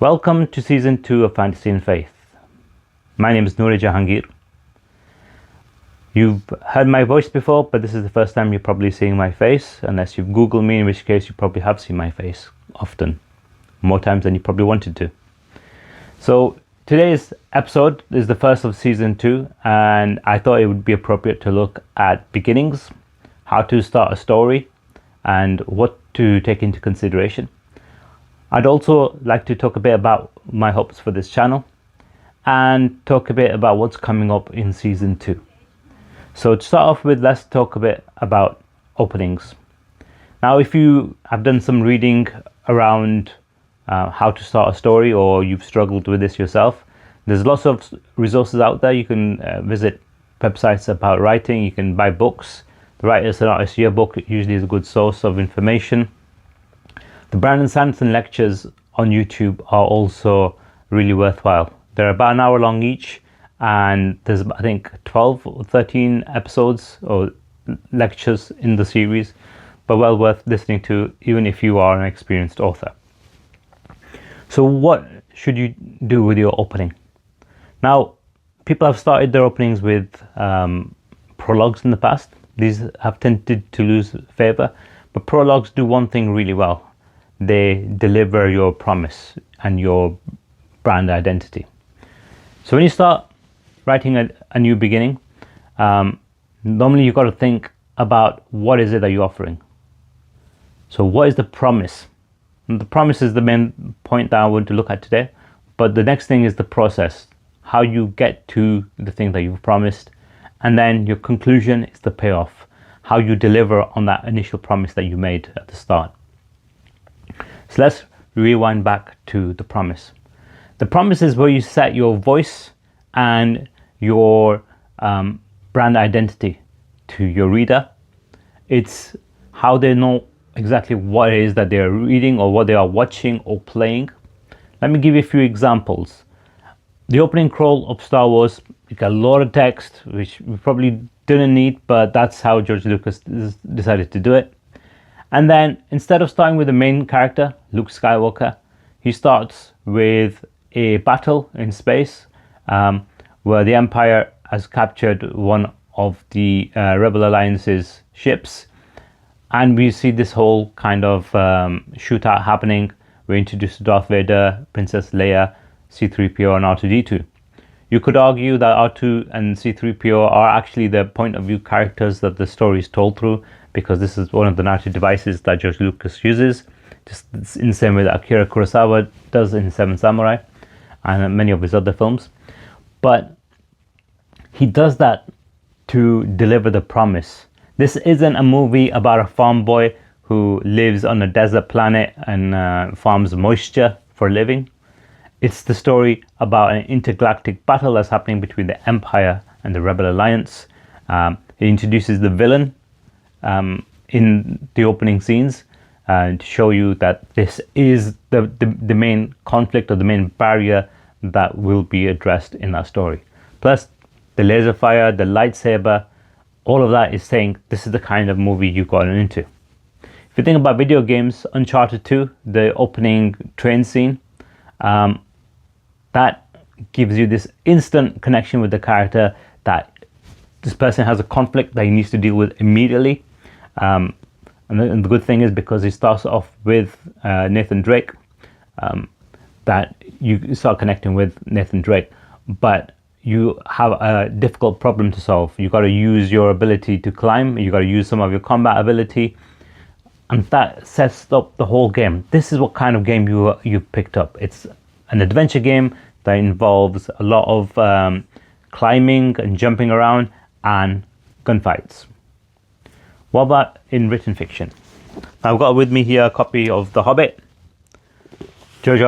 Welcome to Season 2 of Fantasy and Faith. My name is Nouri Jahangir. You've heard my voice before, but this is the first time you're probably seeing my face, unless you've Googled me, in which case you probably have seen my face often, more times than you probably wanted to. So today's episode is the first of Season 2, and I thought it would be appropriate to look at beginnings, how to start a story, and what to take into consideration. I'd also like to talk a bit about my hopes for this channel and talk a bit about what's coming up in Season 2. So to start off with, let's talk a bit about openings. Now, if you have done some reading around how to start a story, or you've struggled with this yourself, there's lots of resources out there. You can visit websites about writing, you can buy books. The Writer's and Artist's Yearbook usually is a good source of information. The Brandon Sanderson lectures on YouTube are also really worthwhile. They're about an hour long each, and there's I think 12 or 13 episodes or lectures in the series, but well worth listening to even if you are an experienced author. So what should you do with your opening? Now, people have started their openings with prologues in the past. These have tended to lose favor, but prologues do one thing really well. They deliver your promise and your brand identity. So when you start writing a new beginning, normally you've got to think about what is it that you're offering. So what is the promise? And the promise is the main point that I want to look at today, but the next thing is the process, how you get to the thing that you've promised, and then your conclusion is the payoff, how you deliver on that initial promise that you made at the start. So let's rewind back to the promise. The promise is where you set your voice and your brand identity to your reader. It's how they know exactly what it is that they're reading or what they are watching or playing. Let me give you a few examples. The opening crawl of Star Wars, you got a lot of text, which we probably didn't need, but that's how George Lucas decided to do it. And then instead of starting with the main character, Luke Skywalker, he starts with a battle in space where the Empire has captured one of the Rebel Alliance's ships. And we see this whole kind of shootout happening. We're introduced to Darth Vader, Princess Leia, C-3PO and R2-D2. You could argue that R2 and C-3PO are actually the point of view characters that the story is told through, because this is one of the narrative devices that George Lucas uses, just in the same way that Akira Kurosawa does in Seven Samurai and many of his other films. But he does that to deliver the promise. This isn't a movie about a farm boy who lives on a desert planet and farms moisture for a living. It's the story about an intergalactic battle that's happening between the Empire and the Rebel Alliance. It introduces the villain in the opening scenes to show you that this is the main conflict or the main barrier that will be addressed in that story. Plus the laser fire, the lightsaber, all of that is saying this is the kind of movie you've gotten into. If you think about video games, Uncharted 2, the opening train scene, that gives you this instant connection with the character, that this person has a conflict that he needs to deal with immediately. And the good thing is, because he starts off with Nathan Drake, that you start connecting with Nathan Drake, but you have a difficult problem to solve. You got to use your ability to climb, you got to use some of your combat ability, and that sets up the whole game. This is what kind of game you picked up. It's an adventure game that involves a lot of climbing and jumping around and gunfights. What about in written fiction? I've got with me here a copy of The Hobbit. George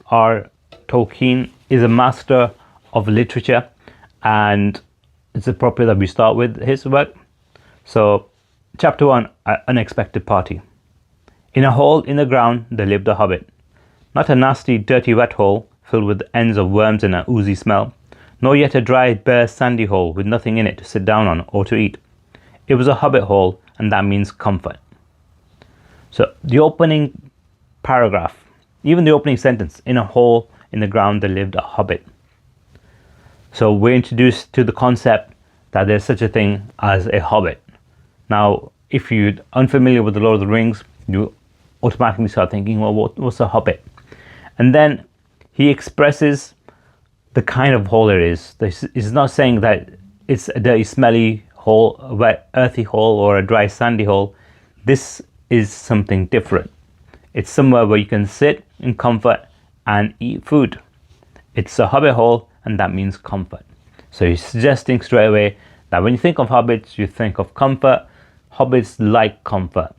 R. Tolkien is a master of literature, and it's appropriate that we start with his work. So, chapter 1, Unexpected Party. In a hole in the ground there lived a hobbit. Not a nasty, dirty, wet hole filled with ends of worms and an oozy smell, nor yet a dry, bare, sandy hole with nothing in it to sit down on or to eat. It was a hobbit hole, and that means comfort. So the opening paragraph even the opening sentence, in a hole in the ground there lived a hobbit. So we're introduced to the concept that there's such a thing as a hobbit. Now, if you're unfamiliar with the Lord of the Rings, you automatically start thinking, well, what's a hobbit? And then he expresses the kind of hole it is. He's not saying that it's a dirty, smelly hole, a wet, earthy hole, or a dry, sandy hole. This is something different. It's somewhere where you can sit in comfort and eat food. It's a hobbit hole, and that means comfort. So he's suggesting straight away that when you think of hobbits, you think of comfort. Hobbits like comfort.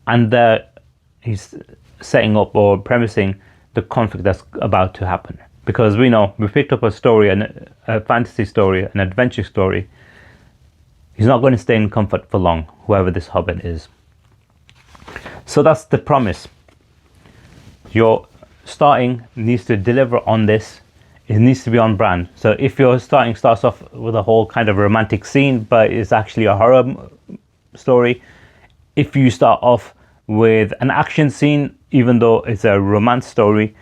And he's setting up or premising the conflict that's about to happen. Because we know, we picked up a story, a fantasy story, an adventure story. He's not going to stay in comfort for long, whoever this hobbit is. So that's the promise. Your starting needs to deliver on this. It needs to be on brand. So if your starting starts off with a whole kind of romantic scene, but it's actually a horror story, if you start off with an action scene, even though it's a romance story,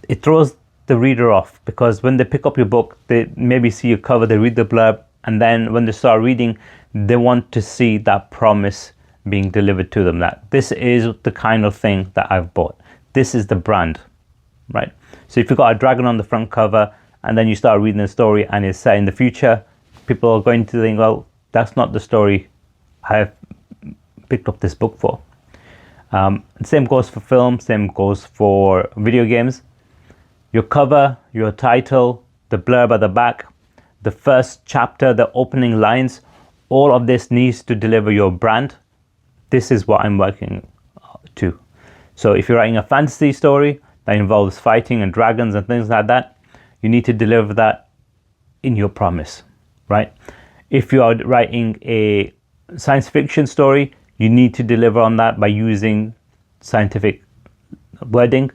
it throws the reader off, because when they pick up your book, they maybe see your cover, they read the blurb, and then when they start reading, they want to see that promise being delivered to them, that this is the kind of thing that I've bought. This is the brand, right? So if you've got a dragon on the front cover and then you start reading the story and it's set in the future, people are going to think, well, that's not the story I've picked up this book for. Same goes for film, same goes for video games. Your cover, your title, the blurb at the back, the first chapter, the opening lines, all of this needs to deliver your brand. This is what I'm working to. So if you're writing a fantasy story that involves fighting and dragons and things like that, you need to deliver that in your promise, right? If you are writing a science fiction story, you need to deliver on that by using scientific wording,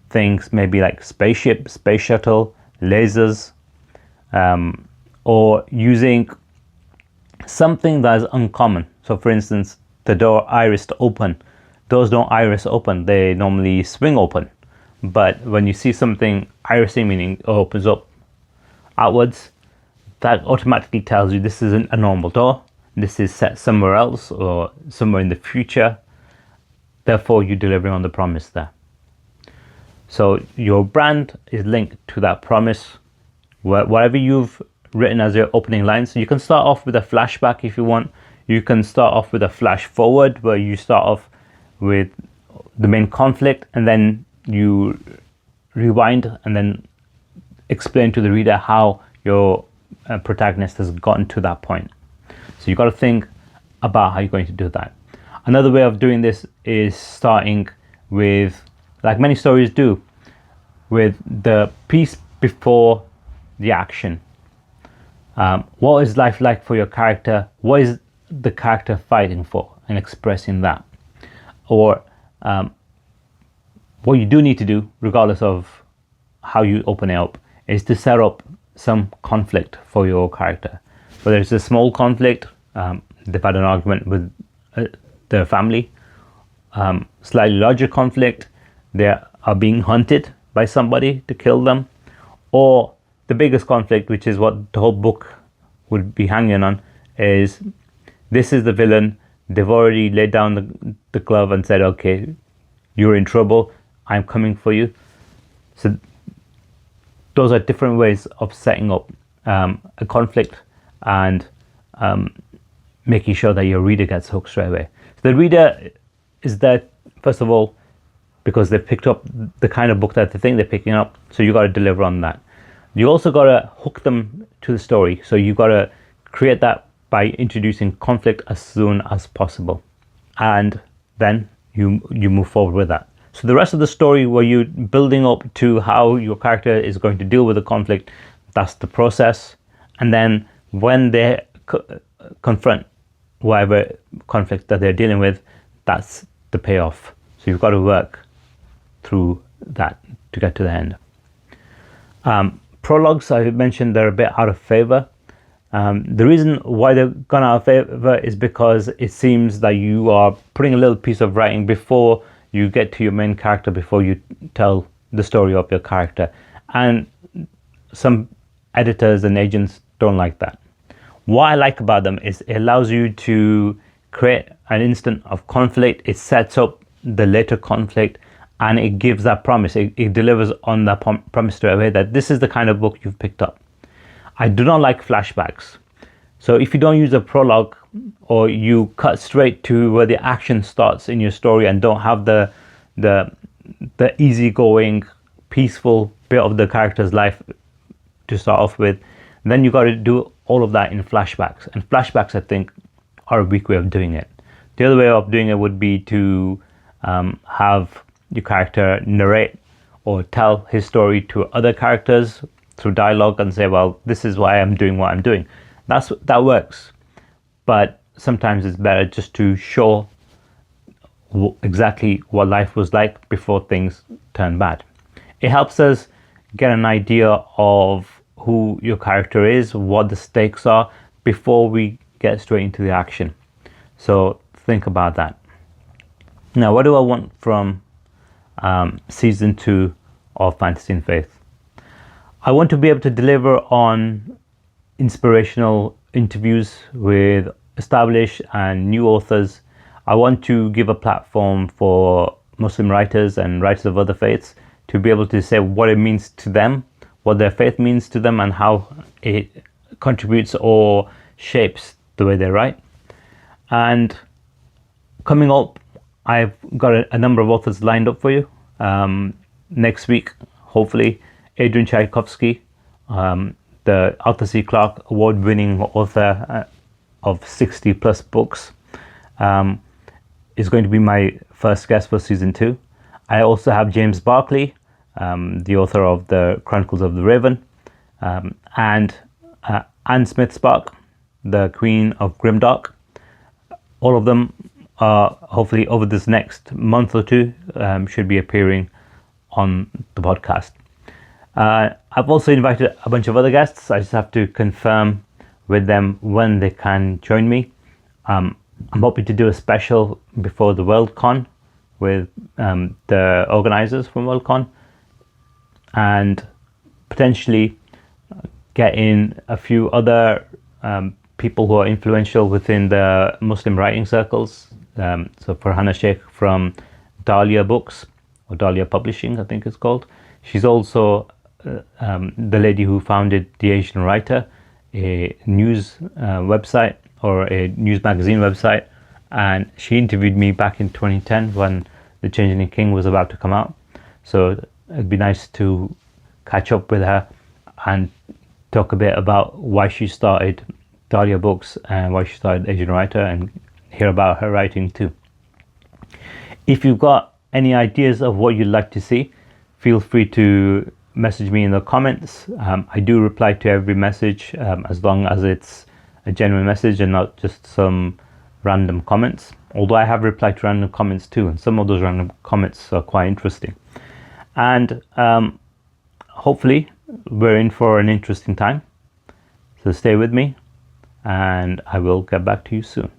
things maybe like spaceship, space shuttle, lasers, or using something that is uncommon. So for instance, the door iris to open. Doors don't iris open, they normally swing open. But when you see something irising, meaning it opens up outwards, that automatically tells you this isn't a normal door. This is set somewhere else or somewhere in the future. Therefore, you're delivering on the promise there. So your brand is linked to that promise. Whatever you've written as your opening lines, so you can start off with a flashback if you want. You can start off with a flash forward where you start off with the main conflict and then you rewind and then explain to the reader how your protagonist has gotten to that point. So you've got to think about how you're going to do that. Another way of doing this is starting with, like many stories do, with the piece before the action. What is life like for your character? What is the character fighting for, and expressing that? Or what you do need to do, regardless of how you open it up, is to set up some conflict for your character. Whether it's a small conflict, they've had an argument with their family, slightly larger conflict, they are being hunted by somebody to kill them, or the biggest conflict, which is what the whole book would be hanging on, is this is the villain. They've already laid down the glove and said, okay, you're in trouble, I'm coming for you. So those are different ways of setting up a conflict and making sure that your reader gets hooked straight away. So the reader is there, first of all, because they've picked up the kind of book that they think they're picking up, so you got to deliver on that. You also got to hook them to the story, so you got to create that by introducing conflict as soon as possible, and then you move forward with that. So the rest of the story, where you're building up to how your character is going to deal with the conflict, that's the process. And then when they confront whatever conflict that they're dealing with, that's the payoff. So you've got to work through that to get to the end. Prologues, I mentioned, they're a bit out of favor. The reason why they're gone out of favor is because it seems that you are putting a little piece of writing before you get to your main character before you tell the story of your character. And some editors and agents don't like that. What I like about them is it allows you to create an instant of conflict. It sets up the later conflict, and it gives that promise. It delivers on that promise straight away that this is the kind of book you've picked up. I do not like flashbacks. So if you don't use a prologue, or you cut straight to where the action starts in your story and don't have the easygoing, peaceful bit of the character's life to start off with, then you got to do all of that in flashbacks. And flashbacks, I think, are a weak way of doing it. The other way of doing it would be to have your character narrate or tell his story to other characters through dialogue and say, well, this is why I'm doing what I'm doing. That works. But sometimes it's better just to show exactly what life was like before things turn bad. It helps us get an idea of who your character is, what the stakes are, before we get straight into the action. So think about that. Now, what do I want from season 2 of Fantasy and Faith? I want to be able to deliver on inspirational interviews with established and new authors. I want to give a platform for Muslim writers and writers of other faiths to be able to say what it means to them, what their faith means to them, and how it contributes or shapes the way they write. And coming up, I've got a number of authors lined up for you. Next week, hopefully, Adrian Tchaikovsky, the Arthur C. Clarke award-winning author of 60 plus books, is going to be my first guest for season 2. I also have James Barclay, the author of the Chronicles of the Raven, and Anne Smith Spark, the Queen of Grimdark. All of them are hopefully over this next month or two should be appearing on the podcast. I've also invited a bunch of other guests. I just have to confirm with them when they can join me. I'm hoping to do a special before the WorldCon with the organizers from WorldCon, and potentially get in a few other people who are influential within the Muslim writing circles. So Farhana Sheikh from Dahlia Books, or Dahlia Publishing, I think it's called. She's also the lady who founded The Asian Writer, a news website or a news magazine website, and she interviewed me back in 2010 when The Changeling King was about to come out. So it'd be nice to catch up with her and talk a bit about why she started Dahlia Books and why she started Asian Writer, and hear about her writing too. If you've got any ideas of what you'd like to see, feel free to message me in the comments. I do reply to every message as long as it's a genuine message and not just some random comments. Although I have replied to random comments too, and some of those random comments are quite interesting. And hopefully we're in for an interesting time. So stay with me, and I will get back to you soon.